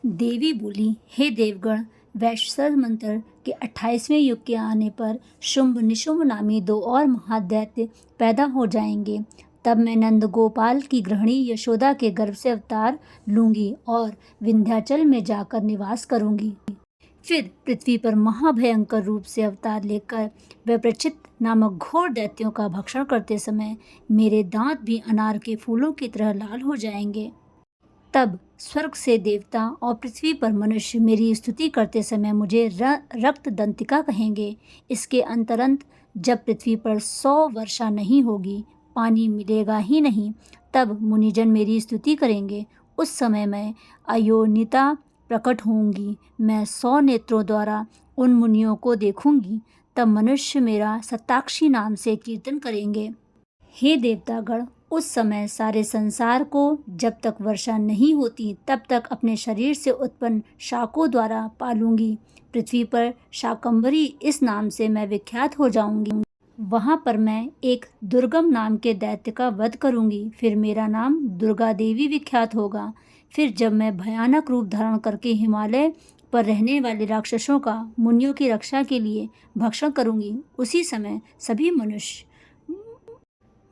देवी बोली, हे देवगण, वैश्वानर मंत्र के 28वें युग के आने पर शुंभ निशुंभ नामी दो और महादैत्य पैदा हो जाएंगे। तब मैं नंदगोपाल की गृहिणी यशोदा के गर्भ से अवतार लूंगी और विंध्याचल में जाकर निवास करूंगी। फिर पृथ्वी पर महाभयंकर रूप से अवतार लेकर विप्रचित नामक घोर दैत्यों का भक्षण करते समय मेरे दांत भी अनार के फूलों की तरह लाल हो जाएंगे। तब स्वर्ग से देवता और पृथ्वी पर मनुष्य मेरी स्तुति करते समय मुझे रक्त दंतिका कहेंगे। इसके अंतरंत जब पृथ्वी पर 100 वर्षा नहीं होगी, पानी मिलेगा ही नहीं, तब मुनिजन मेरी स्तुति करेंगे। उस समय मैं अयोनिता प्रकट होंगी। मैं 100 नेत्रों द्वारा उन मुनियों को देखूंगी। तब मनुष्य मेरा सत्ताक्षी नाम से कीर्तन करेंगे। हे देवतागण, उस समय सारे संसार को जब तक वर्षा नहीं होती तब तक अपने शरीर से उत्पन्न शाकों द्वारा पालूंगी। पृथ्वी पर शाकंभरी इस नाम से मैं विख्यात हो जाऊंगी। वहां पर मैं एक दुर्गम नाम के दैत्य का वध करूंगी। फिर मेरा नाम दुर्गा देवी विख्यात होगा। फिर जब मैं भयानक रूप धारण करके हिमालय पर रहने वाले राक्षसों का मुनियों की रक्षा के लिए भक्षण करूंगी, उसी समय सभी मनुष्य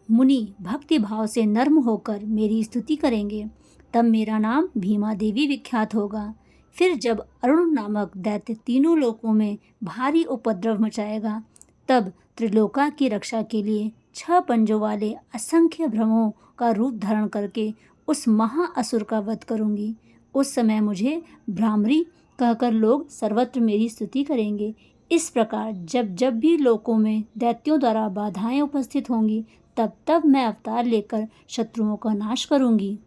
मुनि भक्ति भाव से नर्म होकर मेरी स्तुति करेंगे। तब मेरा नाम भीमा देवी विख्यात होगा। फिर जब अरुण नामक दैत्य तीनों लोकों में भारी उपद्रव मचाएगा, तब त्रिलोका की रक्षा के लिए 6 पंजों वाले असंख्य भ्रमों का रूप धारण करके उस महाअसुर का वध करूंगी। उस समय मुझे भ्रामरी कहकर लोग सर्वत्र मेरी स्तुति करेंगे। इस प्रकार जब जब भी लोकों में दैत्यों द्वारा बाधाएं उपस्थित होंगी, तब तब मैं अवतार लेकर शत्रुओं का नाश करूंगी।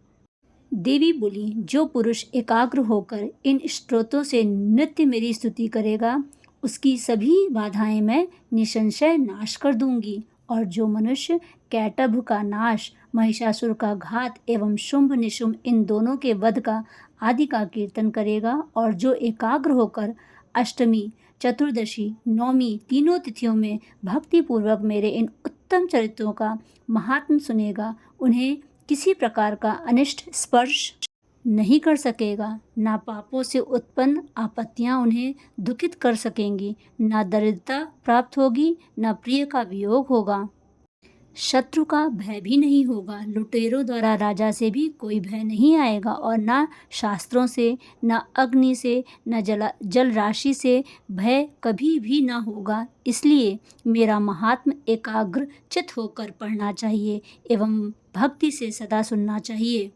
देवी बोली, जो पुरुष एकाग्र होकर इन स्तोत्रों से नित्य मेरी स्तुति करेगा, उसकी सभी बाधाएं मैं निसंशय नाश कर दूंगी। और जो मनुष्य कैटभ का नाश, महिषासुर का घात एवं शुंभ निशुंभ इन दोनों के वध का आदि का कीर्तन करेगा, और जो एकाग्र होकर अष्टमी, चतुर्दशी, नवमी तीनों तिथियों में भक्तिपूर्वक मेरे इन उत्तम चरित्रों का महात्म सुनेगा, उन्हें किसी प्रकार का अनिष्ट स्पर्श नहीं कर सकेगा। ना पापों से उत्पन्न आपत्तियां उन्हें दुखित कर सकेंगी, ना दरिद्रता प्राप्त होगी, ना प्रिय का वियोग होगा। शत्रु का भय भी नहीं होगा। लुटेरों द्वारा राजा से भी कोई भय नहीं आएगा, और ना शास्त्रों से, ना अग्नि से, ना जल राशि से भय कभी भी ना होगा। इसलिए मेरा महात्म एकाग्र चित होकर पढ़ना चाहिए एवं भक्ति से सदा सुनना चाहिए।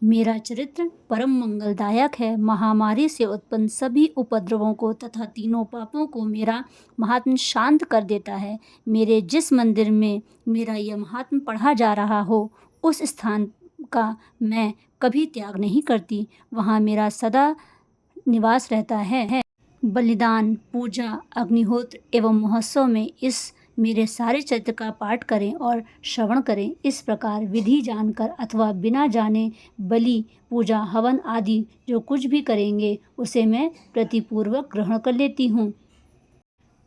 मेरा चरित्र परम मंगलदायक है। महामारी से उत्पन्न सभी उपद्रवों को तथा तीनों पापों को मेरा महात्म शांत कर देता है। मेरे जिस मंदिर में मेरा यह महात्म पढ़ा जा रहा हो, उस स्थान का मैं कभी त्याग नहीं करती। वहाँ मेरा सदा निवास रहता है। बलिदान, पूजा, अग्निहोत्र एवं महोत्सव में इस मेरे सारे चरित्र का पाठ करें और श्रवण करें। इस प्रकार विधि जानकर अथवा बिना जाने बलि, पूजा, हवन आदि जो कुछ भी करेंगे, उसे मैं प्रतिपूर्वक ग्रहण कर लेती हूँ।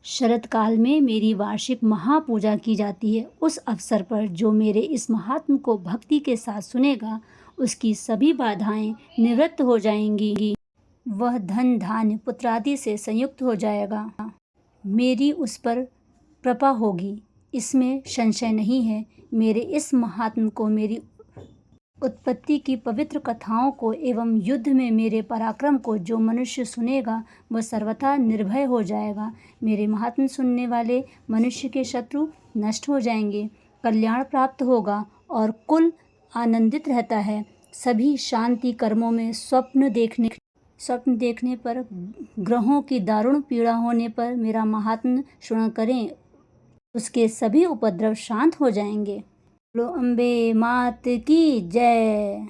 शरत काल में मेरी वार्षिक महापूजा की जाती है। उस अवसर पर जो मेरे इस महात्म को भक्ति के साथ सुनेगा, उसकी सभी बाधाएं निवृत्त हो जाएंगी। वह धन, धान्य, पुत्रादि से संयुक्त हो जाएगा। मेरी उस पर कृपा होगी, इसमें संशय नहीं है। मेरे इस महात्म को, मेरी उत्पत्ति की पवित्र कथाओं को एवं युद्ध में मेरे पराक्रम को जो मनुष्य सुनेगा, वह सर्वथा निर्भय हो जाएगा। मेरे महात्म सुनने वाले मनुष्य के शत्रु नष्ट हो जाएंगे, कल्याण प्राप्त होगा और कुल आनंदित रहता है। सभी शांति कर्मों में स्वप्न देखने पर, ग्रहों की दारुण पीड़ा होने पर मेरा महात्म श्रवण करें, उसके सभी उपद्रव शांत हो जाएंगे। बोलो अम्बे मात की जय।